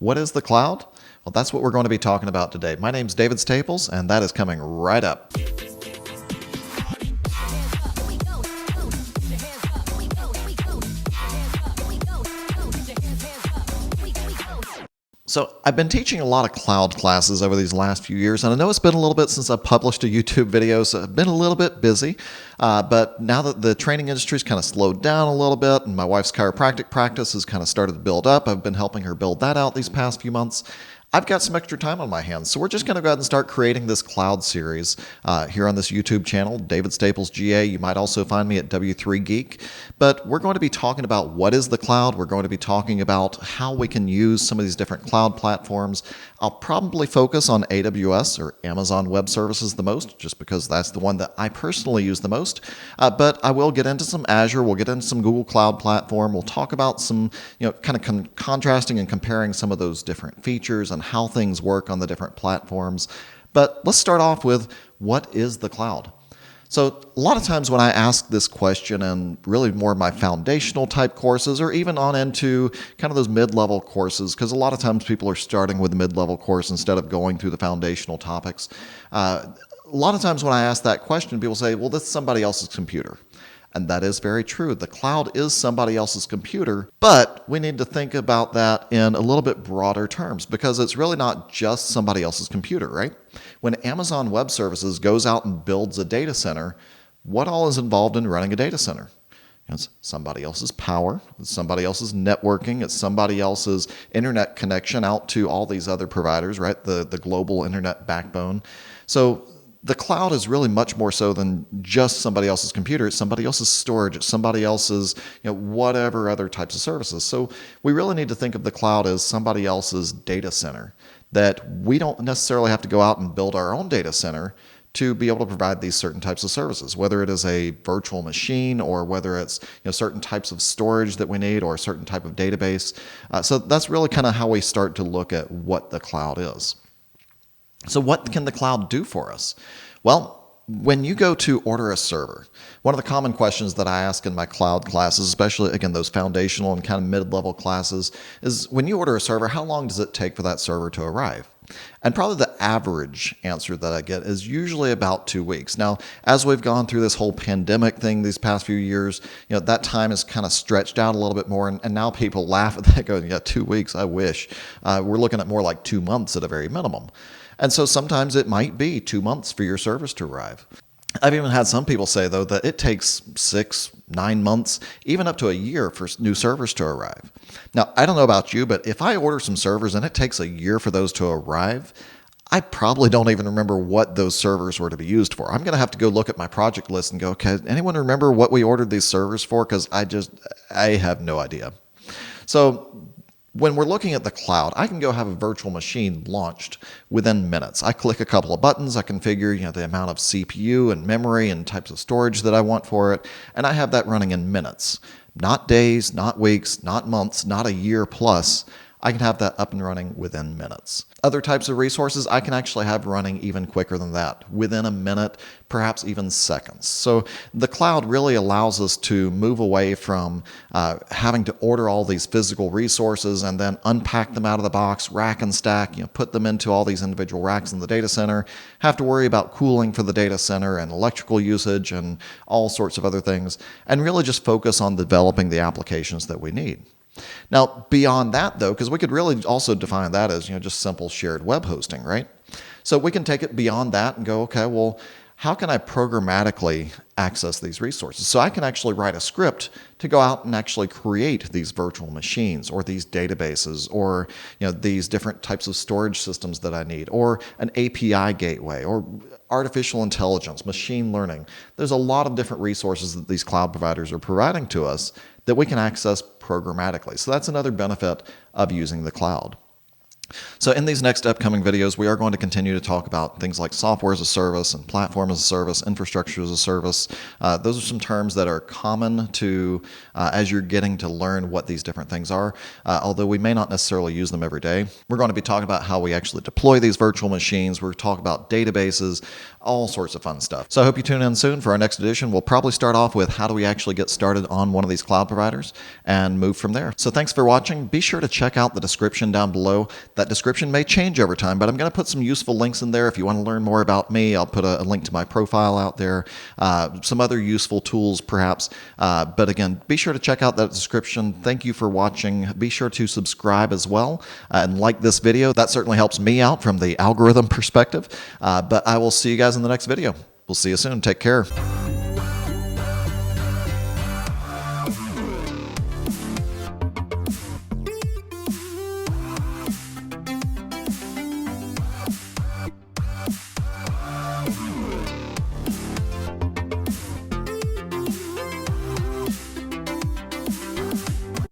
What is the cloud? Well, that's what we're going to be talking about today. My name's David Staples, and that is coming right up. So I've been teaching a lot of cloud classes over these last few years, and I know it's been a little bit since I've published a YouTube video, so I've been a little bit busy. But now that the training industry's kind of slowed down a little bit, and my wife's chiropractic practice has kind of started to build up, I've been helping her build that out these past few months. I've got some extra time on my hands, so we're just going to go ahead and start creating this cloud series here on this YouTube channel, David Staples GA. You might also find me at W3 Geek, but we're going to be talking about what is the cloud. We're going to be talking about how we can use some of these different cloud platforms. I'll probably focus on AWS or Amazon Web Services the most, just because that's the one that I personally use the most. But I will get into some Azure. We'll get into some Google Cloud Platform. We'll talk about some, kind of contrasting and comparing some of those different features and how things work on the different platforms. But let's start off with, what is the cloud? So a lot of times when I ask this question, and really more of my foundational type courses, or even on into kind of those mid-level courses, because a lot of times people are starting with the mid-level course instead of going through the foundational topics. A lot of times when I ask that question, people say, well, this is somebody else's computer. And that is very true. The cloud is somebody else's computer, but we need to think about that in a little bit broader terms, because it's really not just somebody else's computer, right? When Amazon Web Services goes out and builds a data center, what all is involved in running a data center? It's somebody else's power, it's somebody else's networking, it's somebody else's internet connection out to all these other providers, right? The global internet backbone. So the cloud is really much more so than just somebody else's computer. It's somebody else's storage. It's somebody else's, whatever other types of services. So we really need to think of the cloud as somebody else's data center, that we don't necessarily have to go out and build our own data center to be able to provide these certain types of services, whether it is a virtual machine or whether it's certain types of storage that we need or a certain type of database. So that's really kind of how we start to look at what the cloud is. So what can the cloud do for us? Well, when you go to order a server, one of the common questions that I ask in my cloud classes, especially, again, those foundational and kind of mid-level classes, is when you order a server, how long does it take for that server to arrive? And probably the average answer that I get is usually about 2 weeks. Now, as we've gone through this whole pandemic thing these past few years, that time is kind of stretched out a little bit more. And now people laugh at that, going, yeah, 2 weeks, I wish. We're looking at more like 2 months at a very minimum. And so sometimes it might be 2 months for your service to arrive. I've even had some people say, though, that it takes 6, 9 months, even up to a year for new servers to arrive. Now, I don't know about you, but if I order some servers and it takes a year for those to arrive, I probably don't even remember what those servers were to be used for. I'm going to have to go look at my project list and go, okay, anyone remember what we ordered these servers for? Because I have no idea. So when we're looking at the cloud, I can go have a virtual machine launched within minutes. I click a couple of buttons, I configure the amount of CPU and memory and types of storage that I want for it, and I have that running in minutes. Not days, not weeks, not months, not a year plus. I can have that up and running within minutes. Other types of resources I can actually have running even quicker than that, within a minute, perhaps even seconds. So the cloud really allows us to move away from having to order all these physical resources and then unpack them out of the box, rack and stack, put them into all these individual racks in the data center, have to worry about cooling for the data center and electrical usage and all sorts of other things, and really just focus on developing the applications that we need. Now, beyond that, though, because we could really also define that as just simple shared web hosting, right? So we can take it beyond that and go, okay, well, how can I programmatically access these resources? So I can actually write a script to go out and actually create these virtual machines or these databases or these different types of storage systems that I need, or an API gateway, or artificial intelligence, machine learning. There's a lot of different resources that these cloud providers are providing to us that we can access programmatically. So that's another benefit of using the cloud. So in these next upcoming videos, we are going to continue to talk about things like software as a service and platform as a service, infrastructure as a service. Those are some terms that are common to as you're getting to learn what these different things are, although we may not necessarily use them every day. We're going to be talking about how we actually deploy these virtual machines. We're talking about databases, all sorts of fun stuff. So I hope you tune in soon for our next edition. We'll probably start off with how do we actually get started on one of these cloud providers and move from there. So thanks for watching. Be sure to check out the description down below. That description may change over time, but I'm going to put some useful links in there. If you want to learn more about me, I'll put a link to my profile out there, some other useful tools perhaps. But again, be sure to check out that description. Thank you for watching. Be sure to subscribe as well and like this video. That certainly helps me out from the algorithm perspective. But I will see you guys in the next video. We'll see you soon. Take care.